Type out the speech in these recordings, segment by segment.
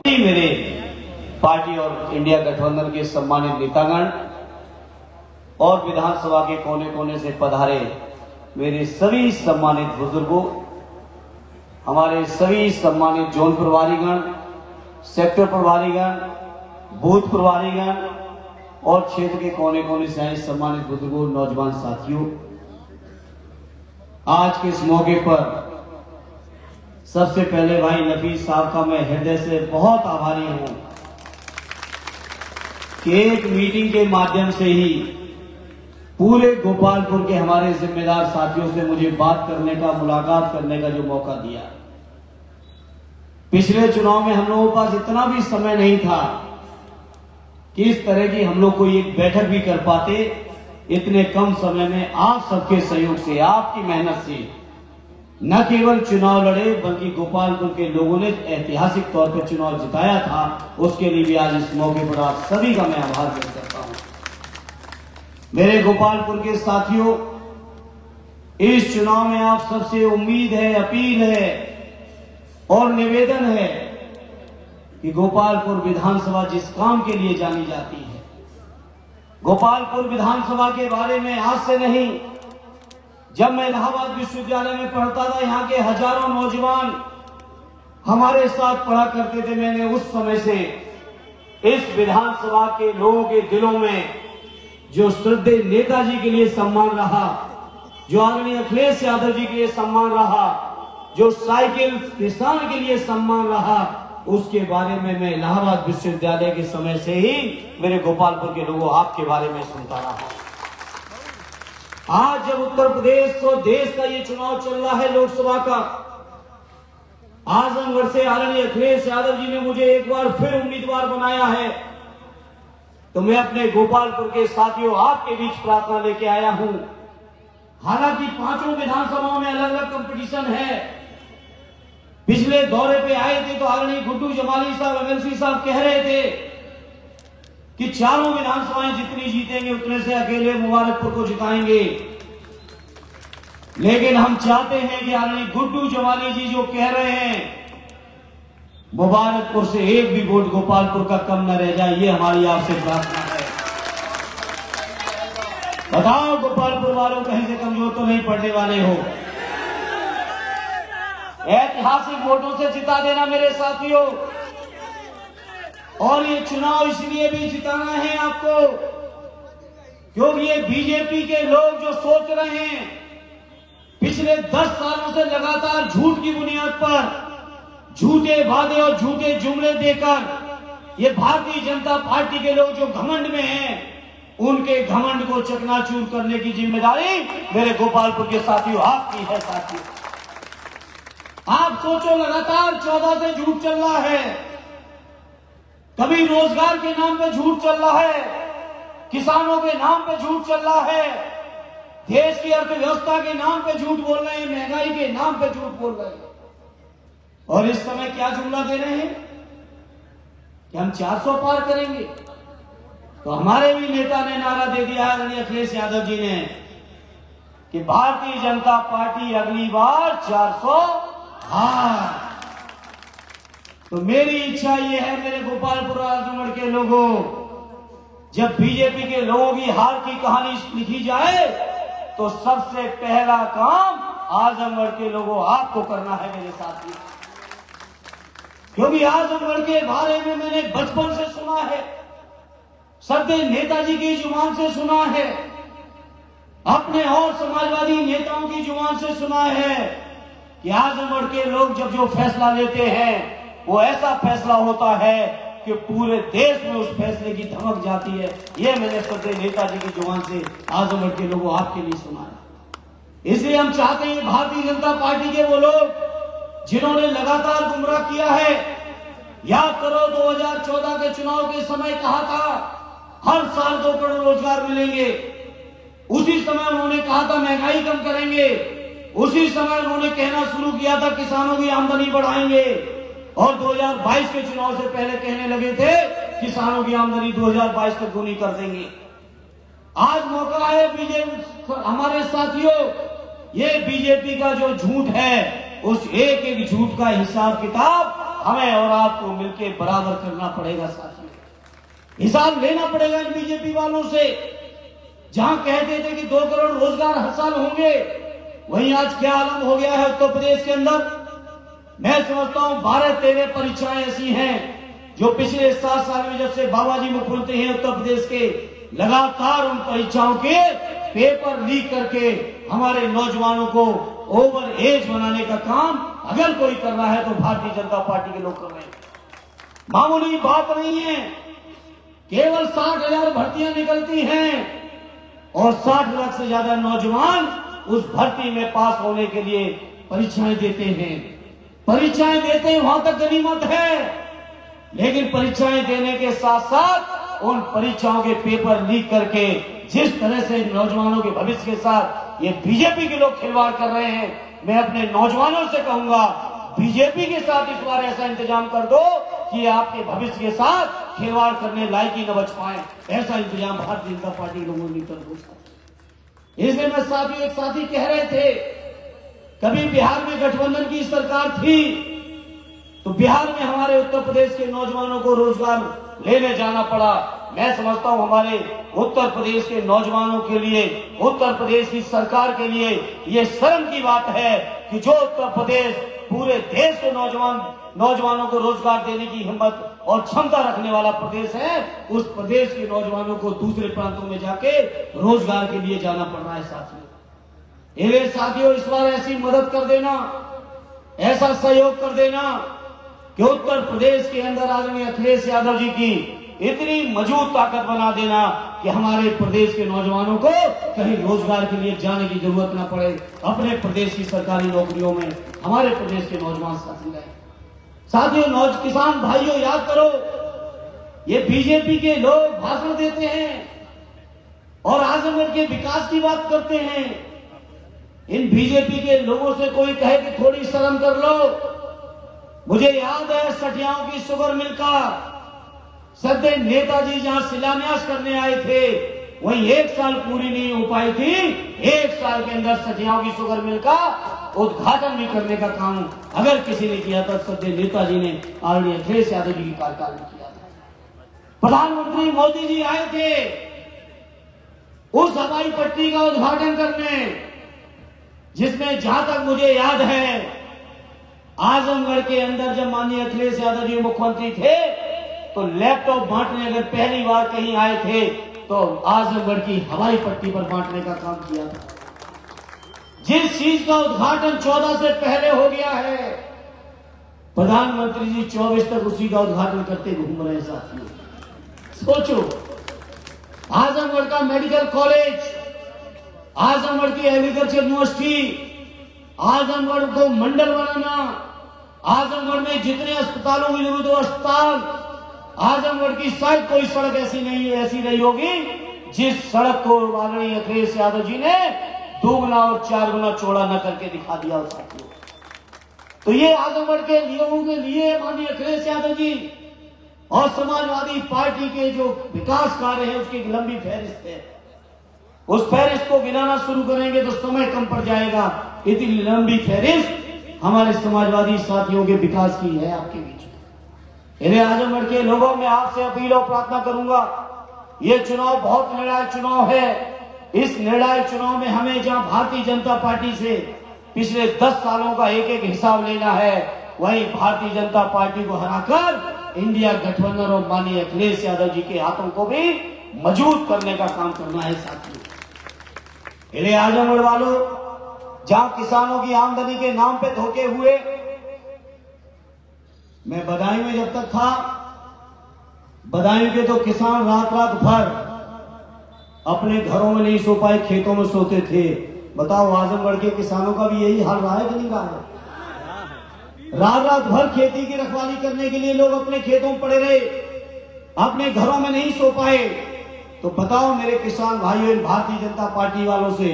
मेरे पार्टी और इंडिया गठबंधन के सम्मानित नेतागण और विधानसभा के कोने कोने से पधारे मेरे सभी सम्मानित बुजुर्गों, हमारे सभी सम्मानित जोन प्रभारीगण, सेक्टर प्रभारीगण, बूथ प्रभारीगण और क्षेत्र के कोने कोने से आए सम्मानित बुजुर्गों, नौजवान साथियों, आज के इस मौके पर सबसे पहले भाई नफीस साहब का मैं हृदय से बहुत आभारी हूं कि एक मीटिंग के माध्यम से ही पूरे गोपालपुर के हमारे जिम्मेदार साथियों से मुझे बात करने का, मुलाकात करने का जो मौका दिया। पिछले चुनाव में हम लोगों के पास इतना भी समय नहीं था कि इस तरह की हम लोग कोई एक बैठक भी कर पाते। इतने कम समय में आप सबके सहयोग से, आपकी मेहनत से न केवल चुनाव लड़े बल्कि गोपालपुर के लोगों ने ऐतिहासिक तौर पर चुनाव जिताया था। उसके लिए भी आज इस मौके पर आप सभी का मैं आभार व्यक्त करता हूं। मेरे गोपालपुर के साथियों, इस चुनाव में आप सबसे उम्मीद है, अपील है और निवेदन है कि गोपालपुर विधानसभा जिस काम के लिए जानी जाती है, गोपालपुर विधानसभा के बारे में आज से नहीं, जब मैं इलाहाबाद विश्वविद्यालय में पढ़ता था, यहाँ के हजारों नौजवान हमारे साथ पढ़ा करते थे। मैंने उस समय से इस विधानसभा के लोगों के दिलों में जो श्रद्धेय नेताजी के लिए सम्मान रहा, जो आदरणीय अखिलेश यादव जी के लिए सम्मान रहा, जो साइकिल किसान के लिए सम्मान रहा, उसके बारे में मैं इलाहाबाद विश्वविद्यालय के समय से ही मेरे गोपालपुर के लोगों आपके बारे में सुनता रहा। आज जब उत्तर प्रदेश और देश का ये चुनाव चल रहा है लोकसभा का, आजमगढ़ से आदरणीय अखिलेश यादव जी ने मुझे एक बार फिर उम्मीदवार बनाया है, तो मैं अपने गोपालपुर के साथियों आपके बीच प्रार्थना लेके आया हूं। हालांकि पांचों विधानसभाओं में अलग अलग कंपटीशन है। पिछले दौरे पे आए थे तो आदरणीय गुड्डू जमाली साहब, एमएलसी साहब कह रहे थे कि चारों विधानसभाएं जितनी जीतेंगे उतने से अकेले मुबारकपुर को जिताएंगे। लेकिन हम चाहते हैं कि आदरणीय गुड्डू जमाली जी जो कह रहे हैं, मुबारकपुर से एक भी वोट गोपालपुर का कम न रह जाए, ये हमारी आपसे प्रार्थना है। बताओ गोपालपुर वालों, कहीं से कमजोर तो नहीं पड़ने वाले हो। ऐतिहासिक वोटों से जिता देना मेरे साथियों। और ये चुनाव इसलिए भी जिताना है आपको क्योंकि ये बीजेपी के लोग जो सोच रहे हैं, पिछले 10 सालों से लगातार झूठ की बुनियाद पर झूठे वादे और झूठे जुमले देकर ये भारतीय जनता पार्टी के लोग जो घमंड में हैं, उनके घमंड को चकनाचूर करने की जिम्मेदारी मेरे गोपालपुर के साथियों आपकी है। साथियों, आप सोचो, लगातार 14 से झूठ चल रहा है। कभी रोजगार के नाम पे झूठ चल रहा है, किसानों के नाम पे झूठ चल रहा है, देश की अर्थव्यवस्था के नाम पे झूठ बोल रहे हैं, महंगाई के नाम पे झूठ बोल रहे हैं। और इस समय क्या जुमला दे रहे हैं कि हम 400 पार करेंगे। तो हमारे भी नेता ने नारा दे दिया, आदरणीय अखिलेश यादव जी ने, कि भारतीय जनता पार्टी अगली बार 400 हार। तो मेरी इच्छा यह है मेरे गोपालपुर आजमगढ़ के लोगों, जब बीजेपी के लोगों की हार की कहानी लिखी जाए तो सबसे पहला काम आजमगढ़ के लोगों आपको करना है मेरे साथी। क्योंकि आजमगढ़ के बारे में मैंने बचपन से सुना है, श्रद्धेय नेताजी की जुबान से सुना है, अपने और समाजवादी नेताओं की जुबान से सुना है कि आजमगढ़ के लोग जब जो फैसला लेते हैं वो ऐसा फैसला होता है कि पूरे देश में उस फैसले की धमक जाती है। ये मैंने श्रद्धेय नेताजी की जुबान से आजमगढ़ के लोगों आपके लिए सुना है। इसलिए हम चाहते हैं भारतीय जनता पार्टी के वो लोग जिन्होंने लगातार गुमराह किया है, याद करो 2014 के चुनाव के समय कहा था हर साल 2 करोड़ रोजगार मिलेंगे। उसी समय उन्होंने कहा था महंगाई कम करेंगे। उसी समय उन्होंने कहना शुरू किया था किसानों की आमदनी बढ़ाएंगे। और 2022 के चुनाव से पहले कहने लगे थे किसानों की आमदनी 2022 तक गुनी कर देंगे। आज मौका है बीजेपी, हमारे साथियों, ये बीजेपी का जो झूठ है उस एक एक झूठ का हिसाब किताब हमें और आपको मिलकर बराबर करना पड़ेगा साथियों। हिसाब लेना पड़ेगा इन बीजेपी वालों से। जहां कहते थे कि 2 करोड़ रोजगार हर साल होंगे, वहीं आज क्या आलम हो गया है उत्तर प्रदेश के अंदर। मैं समझता हूं 12-13 परीक्षाएं ऐसी हैं जो पिछले 7 साल में, जब से बाबा जी मुख्यमंत्री हैं उत्तर प्रदेश के, लगातार उन परीक्षाओं के पेपर लीक करके हमारे नौजवानों को ओवर एज बनाने का काम अगर कोई कर रहा है तो भारतीय जनता पार्टी के लोग कर रहे हैं। मामूली बात नहीं है। केवल 60,000 भर्तियां निकलती हैं और 60 लाख से ज्यादा नौजवान उस भर्ती में पास होने के लिए परीक्षाएं देते हैं। परीक्षाएं देते हैं वहां तक गनीमत है, लेकिन परीक्षाएं देने के साथ साथ उन परीक्षाओं के पेपर लीक करके जिस तरह से नौजवानों के भविष्य के साथ ये बीजेपी के लोग खिलवाड़ कर रहे हैं, मैं अपने नौजवानों से कहूंगा बीजेपी के साथ इस बार ऐसा इंतजाम कर दो कि आपके भविष्य के साथ खिलवाड़ करने लायक ही न बच पाए। ऐसा इंतजाम भारतीय जनता पार्टी के लोगों ने कर दो। इसलिए मैं साथियों, एक साथी कह रहे थे कभी बिहार में गठबंधन की सरकार थी तो बिहार में हमारे उत्तर प्रदेश के नौजवानों को रोजगार लेने जाना पड़ा। मैं समझता हूं हमारे उत्तर प्रदेश के नौजवानों के लिए, उत्तर प्रदेश की सरकार के लिए यह शर्म की बात है कि जो उत्तर प्रदेश पूरे देश के नौजवानों को रोजगार देने की हिम्मत और क्षमता रखने वाला प्रदेश है, उस प्रदेश के नौजवानों को दूसरे प्रांतों में जाके रोजगार के लिए जाना पड़ रहा है साथियों। इसलिए साथियों, इस बार ऐसी मदद कर देना, ऐसा सहयोग कर देना कि उत्तर प्रदेश के अंदर आदरणीय अखिलेश यादव जी की इतनी मजबूत ताकत बना देना कि हमारे प्रदेश के नौजवानों को कहीं रोजगार के लिए जाने की जरूरत न पड़े। अपने प्रदेश की सरकारी नौकरियों में हमारे प्रदेश के नौजवान साथी रहे। साथियों, किसान भाइयों, याद करो, ये बीजेपी के लोग भाषण देते हैं और आजमगढ़ के विकास की बात करते हैं। इन बीजेपी के लोगों से कोई कहे कि थोड़ी शर्म कर लो। मुझे याद है सठियाओं की शुगर मिल का सदैव नेताजी जहां शिलान्यास करने आए थे, वहीं 1 साल पूरी नहीं हो पाई थी। 1 साल के अंदर सठियाओं की शुगर मिल का उद्घाटन भी करने का काम अगर किसी ने किया था, सदैव नेताजी ने आदरणीय अखिलेश यादव जी के कार्यकाल में किया था। प्रधानमंत्री मोदी जी आए थे उस हवाई पट्टी का उद्घाटन करने, जिसमें जहां तक मुझे याद है आजमगढ़ के अंदर जब माननीय अखिलेश यादव जी मुख्यमंत्री थे तो लैपटॉप बांटने अगर पहली बार कहीं आए थे तो आजमगढ़ की हवाई पट्टी पर बांटने का काम किया था। जिस चीज का उद्घाटन 14 से पहले हो गया है, प्रधानमंत्री जी 24 तक उसी का उद्घाटन करते घूम रहे साथियों। सोचो, आजमगढ़ का मेडिकल कॉलेज, आजमगढ़ की एग्रीकल्चर यूनिवर्सिटी, आजमगढ़ को मंडल बनाना, आजमगढ़ में जितने अस्पतालों की जरूरत हो अस्पताल, आजमगढ़ की शायद कोई सड़क ऐसी नहीं होगी जिस सड़क को आदरणीय अखिलेश यादव जी ने 2 गुना और 4 गुना चौड़ा न करके दिखा दिया साथियों। तो ये आजमगढ़ के लोगों के लिए माननीय अखिलेश यादव जी और समाजवादी पार्टी के जो विकास कार्य है उसकी एक लंबी फहरिस्त है। उस फहरिस्त को गिनाना शुरू करेंगे तो समय कम पड़ जाएगा। इतनी लंबी फहरिस्त हमारे समाजवादी साथियों के विकास की है आपके बीच में। इन्हें आजमगढ़ के लोगों में आपसे अपील और प्रार्थना करूंगा, ये चुनाव बहुत निर्णायक चुनाव है। इस निर्णायक चुनाव में हमें जहां भारतीय जनता पार्टी से पिछले 10 सालों का एक हिसाब लेना है, वहीं भारतीय जनता पार्टी को हराकर इंडिया गठबंधन और माननीय अखिलेश यादव जी के हाथों को भी मजबूत करने का काम करना है साथियों। इन्हें आजमगढ़ वालों, जहां किसानों की आमदनी के नाम पे धोखे हुए, मैं बदायूं में जब तक था, बदायूं के तो किसान रात रात भर अपने घरों में नहीं सो पाए, खेतों में सोते थे। बताओ, आजमगढ़ के किसानों का भी यही हाल रहा है कि नहीं रहा है? रात रात भर खेती की रखवाली करने के लिए लोग अपने खेतों में पड़े रहे, अपने घरों में नहीं सो पाए। तो बताओ मेरे किसान भाइयों, इन भारतीय जनता पार्टी वालों से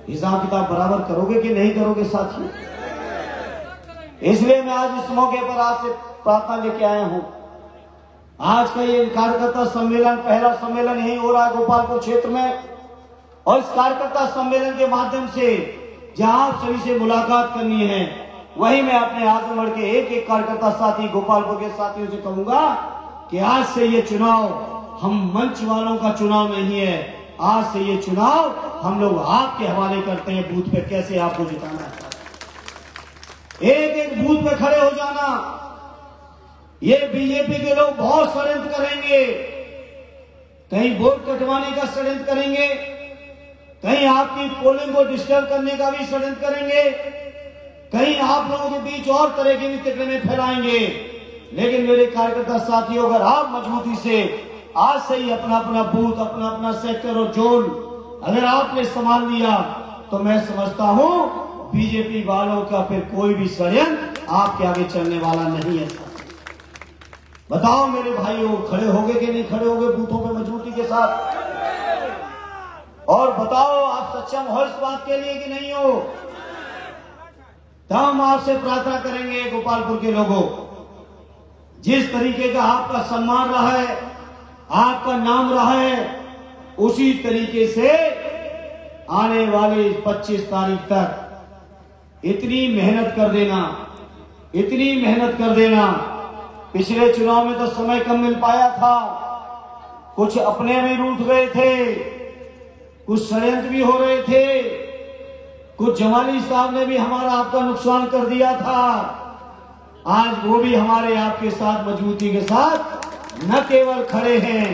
हिसाब किताब बराबर करोगे कि नहीं करोगे साथियों? इसलिए मैं आज इस मौके पर आपसे प्रार्थना लेके आया हूं। आज का ये कार्यकर्ता सम्मेलन, पहला सम्मेलन यही हो रहा है गोपालपुर क्षेत्र में, और इस कार्यकर्ता सम्मेलन के माध्यम से जहां आप सभी से मुलाकात करनी है, वही मैं अपने आजमगढ़ के एक एक कार्यकर्ता साथी, गोपालपुर के साथियों से कहूंगा कि आज से ये चुनाव हम मंच वालों का चुनाव नहीं है। आज से ये चुनाव हम लोग आपके हवाले करते हैं, बूथ पे कैसे आपको जिताना है। एक एक बूथ पे खड़े हो जाना। ये बीजेपी के लोग बहुत षड्यंत्र करेंगे, कहीं वोट कटवाने का षड्यंत्र करेंगे, कहीं आपकी पोलिंग को डिस्टर्ब करने का भी षड्यंत्र करेंगे, कहीं आप लोगों के बीच और तरह के भी तिकड़मे फैलाएंगे। लेकिन मेरे कार्यकर्ता साथियों, अगर आप मजबूती से आज से ही अपना अपना बूथ, अपना अपना सेक्टर और जोन अगर आपने संभाल लिया तो मैं समझता हूं बीजेपी वालों का फिर कोई भी षड्यंत्र आपके आगे चलने वाला नहीं है। बताओ मेरे भाइयों, खड़े होगे कि नहीं खड़े होगे बूथों पे मजबूती के साथ? और बताओ आप सक्षम हो इस बात के लिए कि नहीं हो? तो हम आपसे प्रार्थना करेंगे गोपालपुर के लोगों, जिस तरीके का आपका सम्मान रहा है, आपका नाम रहा है, उसी तरीके से आने वाले 25 तारीख तक इतनी मेहनत कर देना, इतनी मेहनत कर देना। पिछले चुनाव में तो समय कम मिल पाया था, कुछ अपने में रूठ गए थे, कुछ षड्यंत्र भी हो रहे थे, कुछ जमाली साहब ने भी हमारा आपका नुकसान कर दिया था। आज वो भी हमारे आपके साथ मजबूती के साथ न केवल खड़े हैं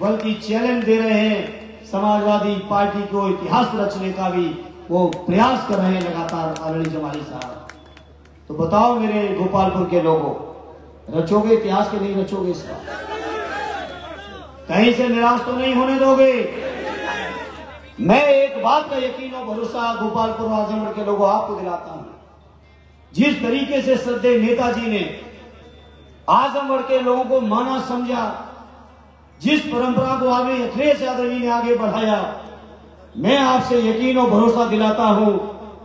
बल्कि चैलेंज दे रहे हैं। समाजवादी पार्टी को इतिहास रचने का भी वो प्रयास कर रहे हैं लगातार आदरणीय जमाली साहब। तो बताओ मेरे गोपालपुर के लोगों, रचोगे इतिहास के नहीं रचोगे? इसका कहीं से निराश तो नहीं होने दोगे? मैं एक बात का यकीन और भरोसा गोपालपुर आजमगढ़ के लोगों आपको दिलाता हूं, जिस तरीके से श्रद्धेय नेताजी ने आजमगढ़ के लोगों को माना समझा, जिस परंपरा को आगे अखिलेश यादव जी ने आगे बढ़ाया, मैं आपसे यकीन और भरोसा दिलाता हूं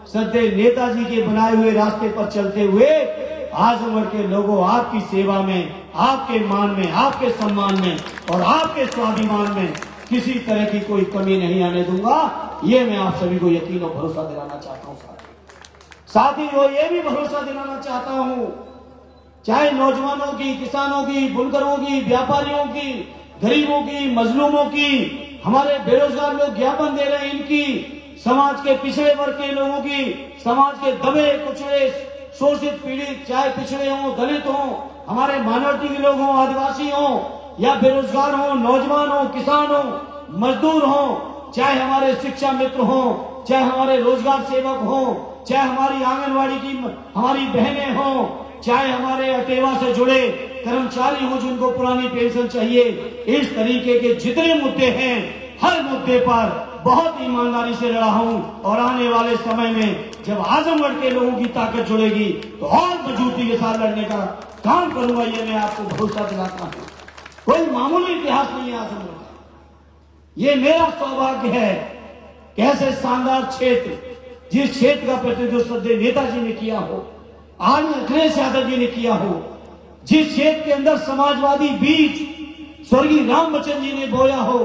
श्रद्धेय नेताजी के बनाए हुए रास्ते पर चलते हुए आजमगढ़ के लोगों आपकी सेवा में, आपके मान में, आपके सम्मान में और आपके स्वाभिमान में किसी तरह की कोई कमी नहीं आने दूंगा। ये मैं आप सभी को यकीन और भरोसा दिलाना चाहता हूं। साथ ही वो ये भी भरोसा दिलाना चाहता हूं, चाहे नौजवानों की, किसानों की, बुनकरों की, व्यापारियों की, गरीबों की, मजलूमों की, हमारे बेरोजगार लोग ज्ञापन दे रहे हैं इनकी, समाज के पिछड़े वर्ग के लोगों की, समाज के दबे कुचले शोषित पीड़ित, चाहे पिछड़े हों, दलित हों, हमारे माइनॉरिटी के लोग हों, आदिवासी हों या बेरोजगार हों, नौजवान हों, किसान हों, मजदूर हों, चाहे हमारे शिक्षा मित्र हों, चाहे हमारे रोजगार सेवक हों, चाहे हमारी आंगनवाड़ी की हमारी बहनें हों, चाहे हमारे अटेवा से जुड़े कर्मचारी हों जिनको पुरानी पेंशन चाहिए, इस तरीके के जितने मुद्दे हैं हर मुद्दे पर बहुत ईमानदारी से लड़ा हूं। और आने वाले समय में जब आजमगढ़ के लोगों की ताकत जुड़ेगी तो और मजबूती के साथ लड़ने का काम करूंगा, ये मैं आपको भरोसा दिलाता हूं। कोई मामूली इतिहास नहीं है आजमगढ़ का। ये मेरा सौभाग्य है कि ऐसे शानदार क्षेत्र, जिस क्षेत्र का प्रतिनिधित्व श्रद्धेय नेताजी ने किया हो, आज अखिलेश यादव जी ने किया हो, जिस क्षेत्र के अंदर समाजवादी बीज स्वर्गीय राम बच्चन जी ने बोया हो,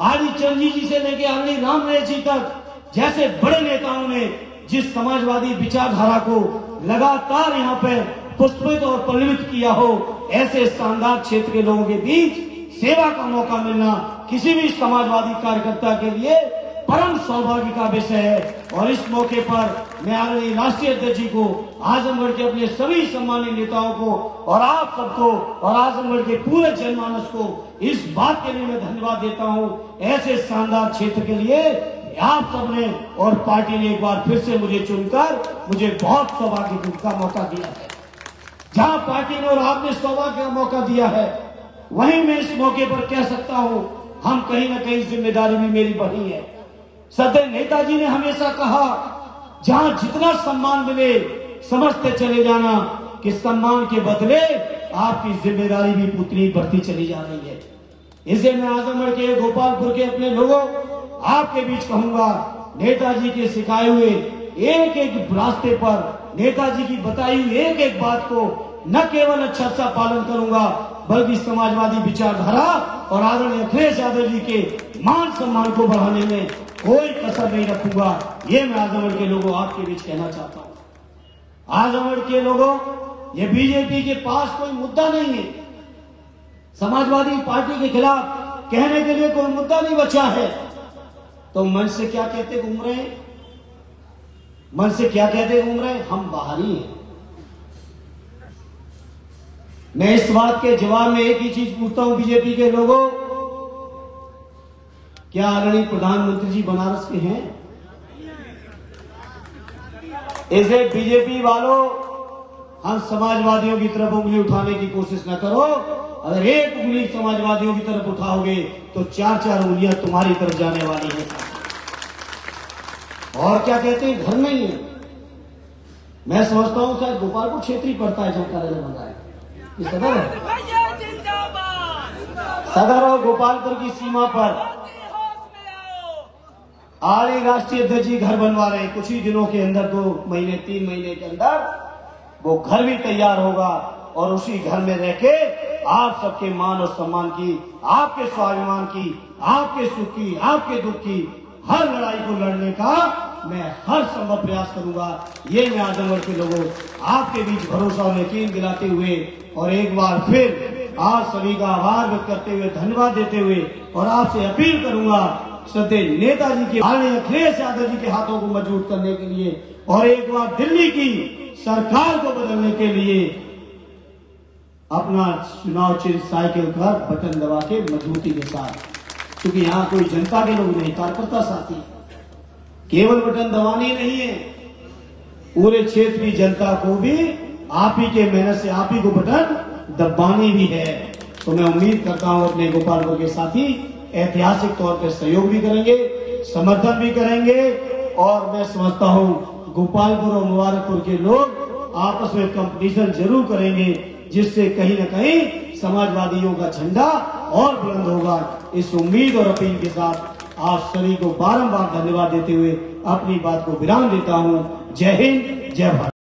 आदि चंद्रजी जी से लेकर आदरणीय राम रहीस जी तक जैसे बड़े नेताओं ने जिस समाजवादी विचारधारा को लगातार यहाँ पे पुष्पित और परिणमित किया हो, ऐसे शानदार क्षेत्र के लोगों के बीच सेवा का मौका मिलना किसी भी समाजवादी कार्यकर्ता के लिए परम सौभाग्य का विषय है। और इस मौके पर मैं आदरणीय राष्ट्रीय अध्यक्ष जी को, आजमगढ़ के अपने सभी सम्मानित नेताओं को और आप सबको और आजमगढ़ के पूरे जनमानस को इस बात के लिए मैं धन्यवाद देता हूं। ऐसे शानदार क्षेत्र के लिए आप सबने और पार्टी ने एक बार फिर से मुझे चुनकर मुझे बहुत सौभाग्य का मौका दिया है। जहां पार्टी ने और आपने सौभाग्य का मौका दिया है, वहीं मैं इस मौके पर कह सकता हूं हम कहीं ना कहीं जिम्मेदारी भी मेरी बढ़ी है। श्रद्धेय नेताजी ने हमेशा कहा, जहां जितना सम्मान मिले समझते चले जाना कि सम्मान के बदले आपकी जिम्मेदारी भी उतनी बढ़ती चली जा रही है। इसे मैं आजमगढ़ के, गोपालपुर के अपने लोगों आपके बीच कहूंगा, नेताजी के सिखाए हुए एक एक रास्ते पर, नेताजी की बताई हुई एक एक बात को न केवल अच्छा सा पालन करूंगा बल्कि समाजवादी विचारधारा और आदरणीय अखिलेश यादव जी के मान सम्मान को बढ़ाने में कोई कसर नहीं रखूंगा। ये मैं आजमगढ़ के लोगों आपके बीच कहना चाहता हूं। आजमगढ़ के लोगों, ये बीजेपी के पास कोई मुद्दा नहीं है। समाजवादी पार्टी के खिलाफ कहने के लिए कोई मुद्दा नहीं बचा है। तो मन से क्या कहते घूम रहे हैं? मन से क्या कहते घूम रहे हैं? हम बाहरी हैं। मैं इस बात के जवाब में एक ही चीज पूछता हूं बीजेपी के लोगों, क्या आदरणीय प्रधानमंत्री जी बनारस के हैं? इसे बीजेपी वालों, हम समाजवादियों की तरफ उंगली उठाने की कोशिश न करो। अगर एक उंगली समाजवादियों की तरफ उठाओगे तो 4-4 उंगलियां तुम्हारी तरफ जाने वाली है। और क्या कहते हैं, घर नहीं है। मैं समझता हूं शायद गोपालपुर क्षेत्रीय पड़ता है, जहां कार्यालय बन रहा है। सदर है, सदर और गोपालपुर की सीमा पर आली राष्ट्रीय अध्यक्ष जी घर बनवा रहे हैं। कुछ ही दिनों के अंदर, 2 महीने 3 महीने के अंदर वो घर भी तैयार होगा और उसी घर में रह के आप सबके मान और सम्मान की, आपके स्वाभिमान की, आपके सुख की, आपके दुख की हर लड़ाई को लड़ने का मैं हर संभव प्रयास करूंगा। ये मैं आजमगढ़ के लोगों आपके बीच भरोसा और यकीन दिलाते हुए और एक बार फिर आप सभी का आभार व्यक्त करते हुए, धन्यवाद देते हुए और आपसे अपील करूंगा श्रद्धेय नेताजी के आदरणीय अखिलेश यादव जी के हाथों को मजबूत करने के लिए और एक बार दिल्ली की सरकार को बदलने के लिए अपना चुनाव चिन्ह साइकिल का बटन दबा के मजबूती के साथ, क्योंकि यहाँ कोई जनता के लोग नहीं, कार्यकर्ता साथी, केवल बटन दबानी नहीं है, पूरे क्षेत्र की जनता को भी आप ही के मेहनत से आप ही को बटन दबानी भी है। तो मैं उम्मीद करता हूं अपने गोपालपुर के साथी ऐतिहासिक तौर पर सहयोग भी करेंगे, समर्थन भी करेंगे और मैं समझता हूं गोपालपुर और मुबारकपुर के लोग आपस में कंपटीशन जरूर करेंगे, जिससे कहीं न कहीं समाजवादियों का झंडा और बुलंद होगा। इस उम्मीद और अपील के साथ आप सभी को बारंबार धन्यवाद देते हुए अपनी बात को विराम देता हूं। जय हिंद, जय भारत।